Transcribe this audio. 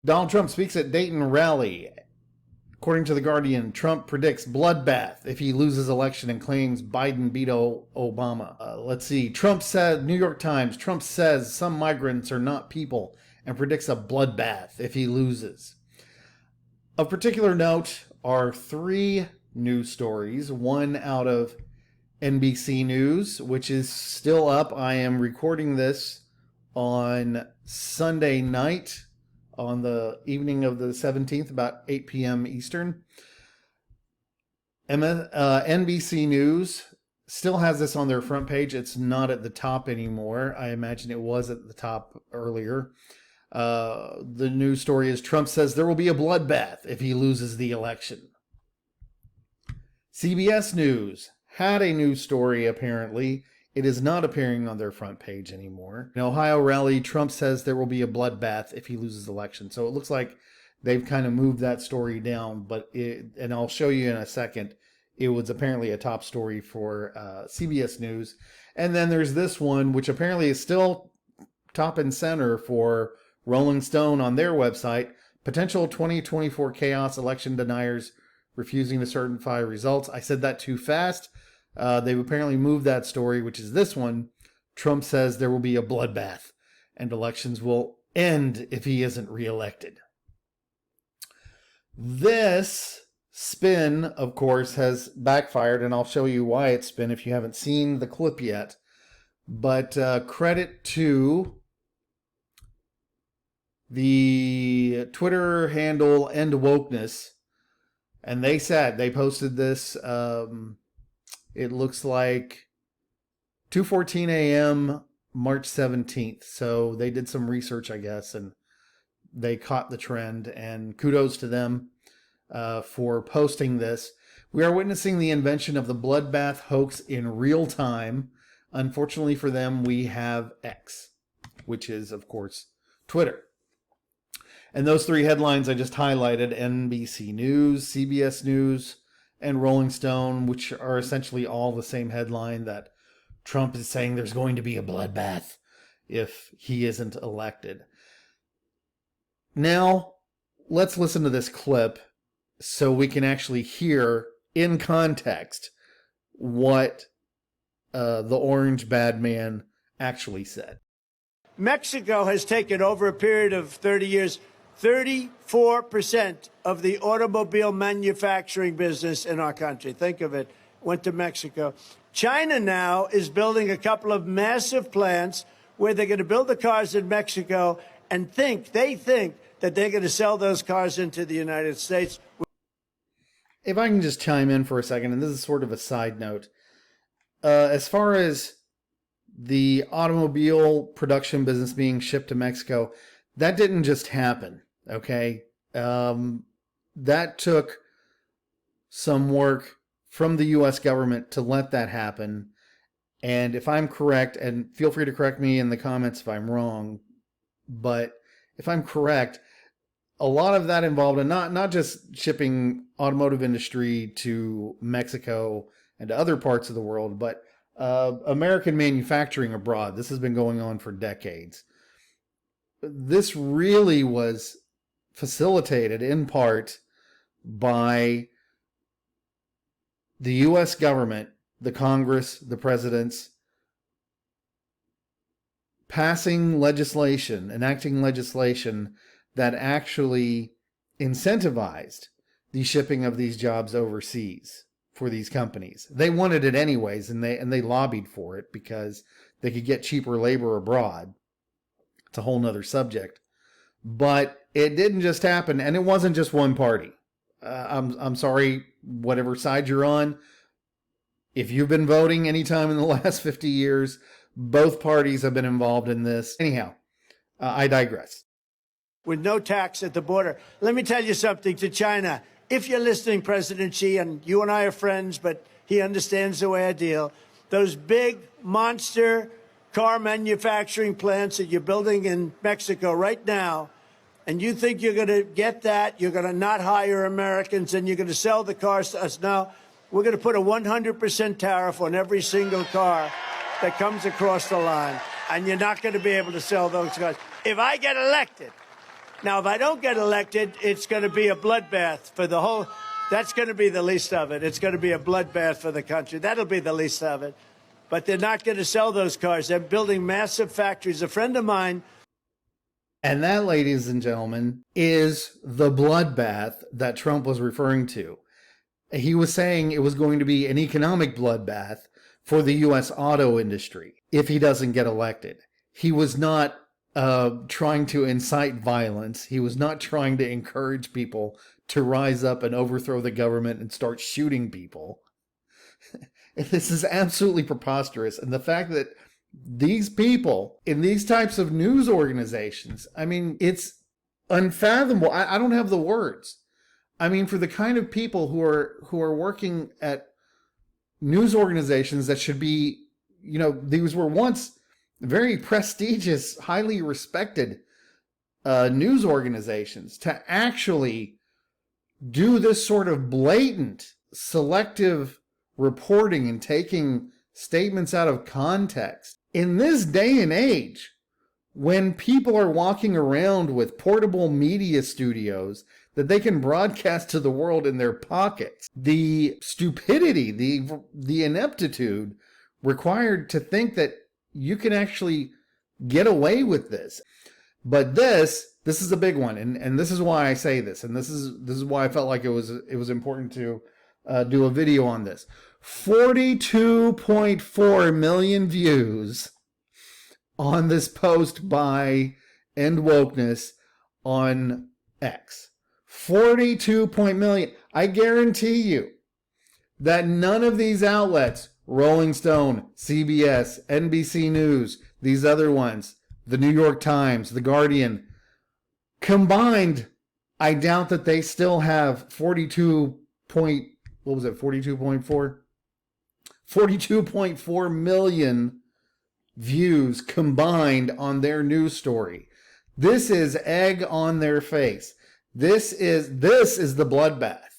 Donald Trump speaks at Dayton rally. According to The Guardian, Trump predicts bloodbath if he loses election and claims Biden beat Obama. Let's see. Trump said, New York Times, Trump says some migrants are not people and predicts a bloodbath if he loses. Of particular note are three news stories. One out of NBC News, which is still up. I am recording this on Sunday night, on the evening of the 17th, about 8 p.m. Eastern. NBC News still has this on their front page. It's not at the top anymore. I imagine it was at the top earlier. The news story is Trump says there will be a bloodbath if he loses the election. CBS News had a news story, apparently. It is not appearing on their front page anymore. In Ohio rally, Trump says there will be a bloodbath if he loses the election. So it looks like they've kind of moved that story down, and I'll show you in a second, it was apparently a top story for CBS News. And then there's this one, which apparently is still top and center for Rolling Stone on their website. Potential 2024 chaos, election deniers refusing to certify results. I said that too fast. They've apparently moved that story, which is this one. Trump says there will be a bloodbath and elections will end if he isn't reelected. This spin, of course, has backfired, and I'll show you why it's spin if you haven't seen the clip yet. But credit to the Twitter handle End Wokeness, and they posted this. It looks like 2:14 a.m. March 17th. So they did some research, I guess, and they caught the trend. And kudos to them for posting this. We are witnessing the invention of the bloodbath hoax in real time. Unfortunately for them, we have X, which is, of course, Twitter. And those three headlines I just highlighted, NBC News, CBS News, and Rolling Stone, which are essentially all the same headline, that Trump is saying there's going to be a bloodbath if he isn't elected. Now, let's listen to this clip so we can actually hear in context what the orange bad man actually said. Mexico has taken, over a period of 30 years, 34% of the automobile manufacturing business in our country. Think of it, went to Mexico. China now is building a couple of massive plants where they're going to build the cars in Mexico and they think that they're going to sell those cars into the United States. If I can just chime in for a second, and this is sort of a side note. As far as the automobile production business being shipped to Mexico, that didn't just happen, okay? That took some work from the U.S. government to let that happen. And if I'm correct, and feel free to correct me in the comments if I'm wrong, but if I'm correct, a lot of that involved in not just shipping automotive industry to Mexico and to other parts of the world, but American manufacturing abroad. This has been going on for decades. This really was facilitated in part by the U.S. government, the Congress, the presidents, passing legislation, enacting legislation that actually incentivized the shipping of these jobs overseas for these companies. They wanted it anyways, and they lobbied for it because they could get cheaper labor abroad. It's a whole nother subject. But it didn't just happen, and it wasn't just one party. I'm sorry, whatever side you're on. If you've been voting anytime in the last 50 years, both parties have been involved in this. Anyhow, I digress. With no tax at the border. Let me tell you something to China. If you're listening, President Xi, and you and I are friends, but he understands the way I deal, those big monster car manufacturing plants that you're building in Mexico right now, and you think you're going to get that, you're going to not hire Americans, and you're going to sell the cars to us. No, we're going to put a 100% tariff on every single car that comes across the line, and you're not going to be able to sell those cars. If I get elected, Now, if I don't get elected, it's going to be a bloodbath for the whole. That's going to be the least of it. It's going to be a bloodbath for the country. That'll be the least of it. But they're not going to sell those cars. They're building massive factories. A friend of mine. And that, ladies and gentlemen, is the bloodbath that Trump was referring to. He was saying it was going to be an economic bloodbath for the U.S. auto industry if he doesn't get elected. He was not trying to incite violence. He was not trying to encourage people to rise up and overthrow the government and start shooting people. This is absolutely preposterous. And the fact that these people in these types of news organizations, I mean, it's unfathomable. I don't have the words. I mean, for the kind of people who are working at news organizations that should be, you know, these were once very prestigious, highly respected news organizations, to actually do this sort of blatant, selective reporting and taking statements out of context. In this day and age, when people are walking around with portable media studios that they can broadcast to the world in their pockets, the stupidity, the ineptitude required to think that you can actually get away with this. But this is a big one, and this is why I say this, and this is why I felt like it was important to do a video on this. 42.4 million views on this post by End Wokeness on X. 42 million. I guarantee you that none of these outlets, Rolling Stone, CBS, NBC News, these other ones, the New York Times, the Guardian, combined, I doubt that they still have 42.4 million views combined on their news story. This is egg on their face. This is the bloodbath.